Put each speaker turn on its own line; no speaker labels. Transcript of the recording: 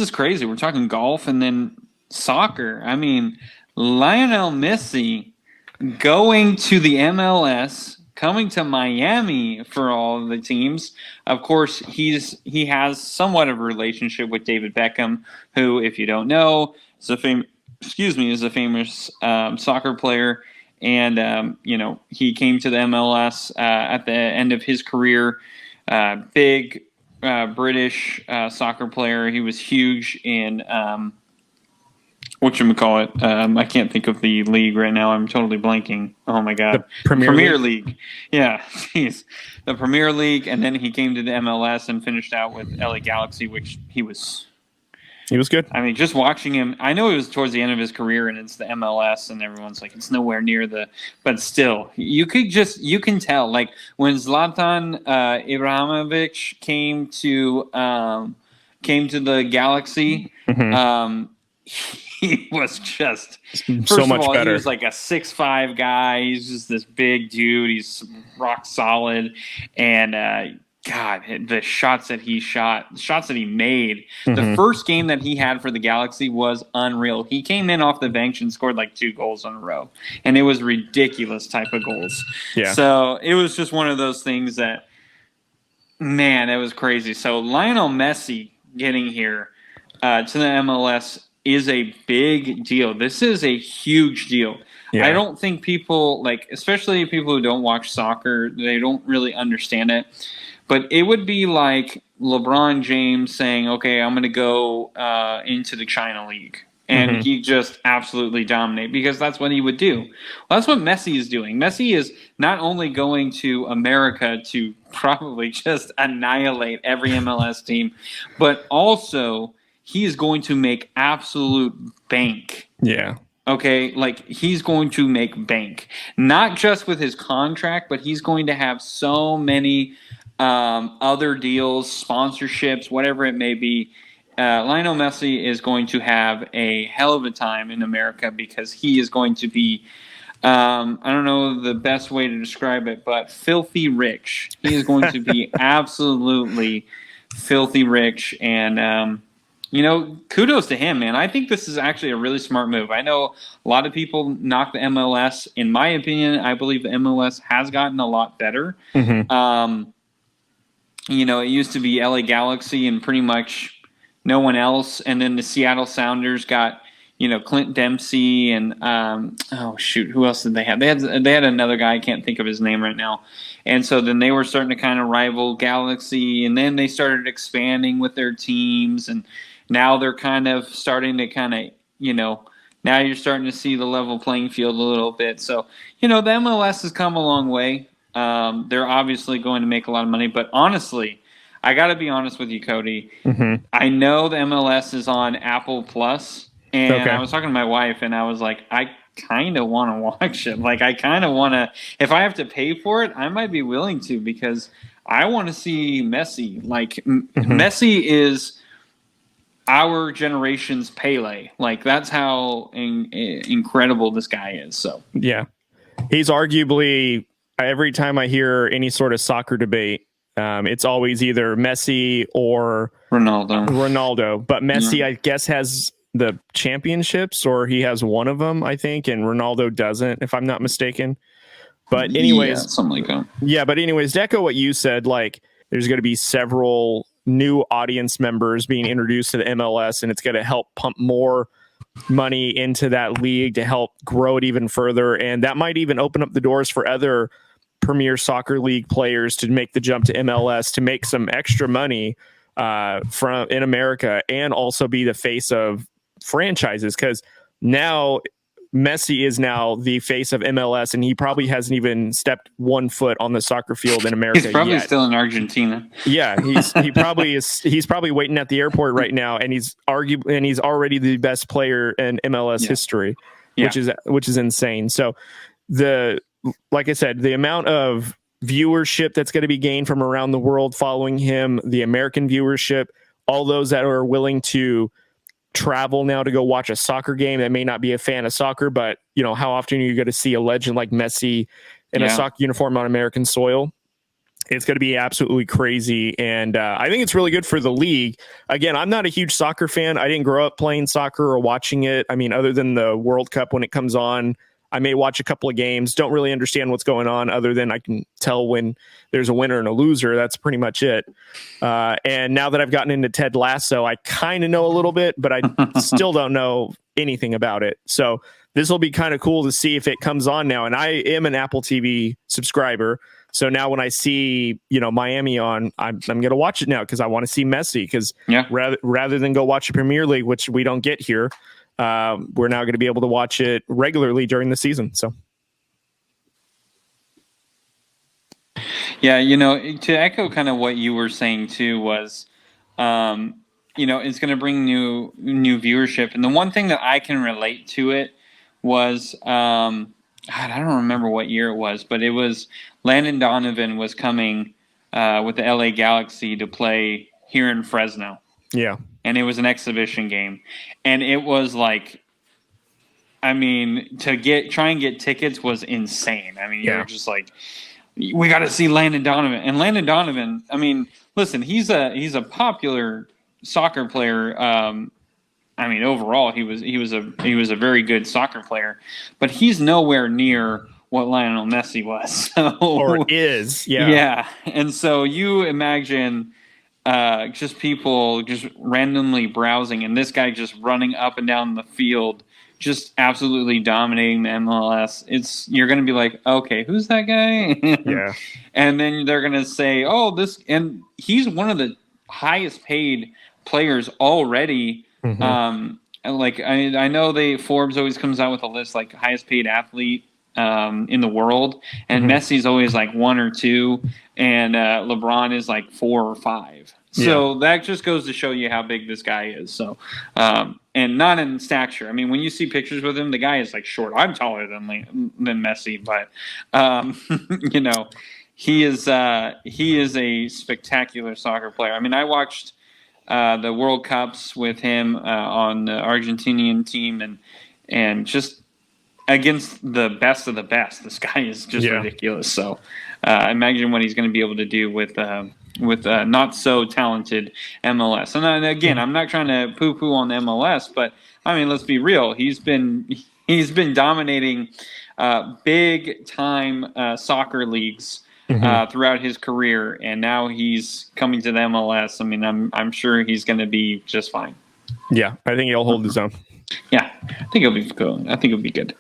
is crazy. We're talking golf and then soccer. I mean, Lionel Messi going to the MLS, coming to Miami for all of the teams. Of course, he has somewhat of a relationship with David Beckham, who, if you don't know, is a famous soccer player. And he came to the MLS at the end of his career. Big British soccer player. He was huge in whatchamacallit. I can't think of the league right now. I'm totally blanking. Oh my god.
The Premier
League. Yeah, jeez. The Premier League, and then he came to the MLS and finished out with LA Galaxy, which he was
good.
I mean, just watching him, I know it was towards the end of his career and it's the MLS and everyone's like, it's nowhere near but still, you can tell, like when Zlatan Ibrahimovic came to the Galaxy, he was just
so much better.
He was like a 6'5" guy. He's just this big dude. He's rock solid. And, God, the shots that he made, the first game that he had for the Galaxy was unreal. He came in off the bench and scored like 2 goals in a row. And it was ridiculous type of goals.
Yeah.
So it was just one of those things that, man, it was crazy. So Lionel Messi getting here to the MLS is a big deal. This is a huge deal. Yeah. I don't think people, especially people who don't watch soccer, they don't really understand it. But it would be like LeBron James saying, okay, I'm going to go into the China League. And he just absolutely dominate because that's what he would do. Well, that's what Messi is doing. Messi is not only going to America to probably just annihilate every MLS team, but also he is going to make absolute bank.
Yeah.
Okay, he's going to make bank. Not just with his contract, but he's going to have so many other deals, sponsorships, whatever it may be. Lionel Messi is going to have a hell of a time in America because he is going to be, I don't know the best way to describe it, but filthy rich. He is going to be absolutely filthy rich. And, kudos to him, man. I think this is actually a really smart move. I know a lot of people knock the MLS. In my opinion, I believe the MLS has gotten a lot better. It used to be LA Galaxy and pretty much no one else. And then the Seattle Sounders got, Clint Dempsey and, who else did they have? They had another guy. I can't think of his name right now. And so then they were starting to kind of rival Galaxy, and then they started expanding with their teams. And now they're kind of starting to now you're starting to see the level playing field a little bit. So, the MLS has come a long way. They're obviously going to make a lot of money, but honestly, I got to be honest with you, Cody. I know the MLS is on Apple Plus, and I was talking to my wife, and I was like, I kind of want to watch it. I kind of want to. If I have to pay for it, I might be willing to because I want to see Messi. Messi is our generation's Pele. That's how incredible this guy is. So
yeah, he's arguably. Every time I hear any sort of soccer debate, it's always either Messi or Ronaldo. But Messi, I guess, has the championships, or he has one of them, I think, and Ronaldo doesn't, if I'm not mistaken. But anyways,
something like that.
Yeah, but anyways, to echo what you said, there's going to be several new audience members being introduced to the MLS, and it's going to help pump more money into that league to help grow it even further. And that might even open up the doors for other Premier Soccer League players to make the jump to MLS to make some extra money in America, and also be the face of franchises, because now Messi is now the face of MLS, and he probably hasn't even stepped 1 foot on the soccer field in America.
He's probably
yet.
Still in Argentina.
Yeah, he probably is. He's probably waiting at the airport right now, and he's already the best player in MLS history, which is insane. So like I said, the amount of viewership that's going to be gained from around the world following him, the American viewership, all those that are willing to travel now to go watch a soccer game that may not be a fan of soccer, but how often are you going to see a legend like Messi in a soccer uniform on American soil? It's going to be absolutely crazy. And I think it's really good for the league. Again, I'm not a huge soccer fan. I didn't grow up playing soccer or watching it. I mean, other than the World Cup when it comes on, I may watch a couple of games. Don't really understand what's going on other than I can tell when there's a winner and a loser. That's pretty much it. And now that I've gotten into Ted Lasso, I kind of know a little bit, but I still don't know anything about it. So this will be kind of cool to see if it comes on now. And I am an Apple TV subscriber. So now when I see, Miami on, I'm going to watch it now because I want to see Messi. Because rather than go watch the Premier League, which we don't get here, we're now going to be able to watch it regularly during the season. So,
yeah, to echo kind of what you were saying too was, it's going to bring new viewership. And the one thing that I can relate to it was, I don't remember what year it was, but it was Landon Donovan was coming with the LA Galaxy to play here in Fresno.
Yeah.
And it was an exhibition game. And it was like, I mean, try and get tickets was insane. I mean, you're just like, we got to see Landon Donovan. And Landon Donovan, I mean, listen, he's a popular soccer player. I mean, overall, he was a very good soccer player, but he's nowhere near what Lionel Messi was.
Or is, yeah.
Yeah, and so you imagine just people just randomly browsing, and this guy just running up and down the field, just absolutely dominating the MLS. You're going to be like, okay, who's that guy?
Yeah,
and then they're going to say, oh, and he's one of the highest paid players already. Like I know Forbes always comes out with a list like highest paid athlete in the world, and Messi's always like 1 or 2, and LeBron is like 4 or 5. So that just goes to show you how big this guy is. So, and not in stature. I mean, when you see pictures with him, the guy is like short. I'm taller than Messi, but he is a spectacular soccer player. I mean, I watched the World Cups with him on the Argentinian team, and just against the best of the best. This guy is just ridiculous. So imagine what he's going to be able to do with not so talented MLS. And again, I'm not trying to poo-poo on the MLS, but I mean, let's be real. He's been dominating big time soccer leagues throughout his career, and now he's coming to the MLS. I mean, I'm sure he's going to be just fine.
Yeah, I think he'll hold his own.
Yeah, I think he'll be cool. I think he'll be good.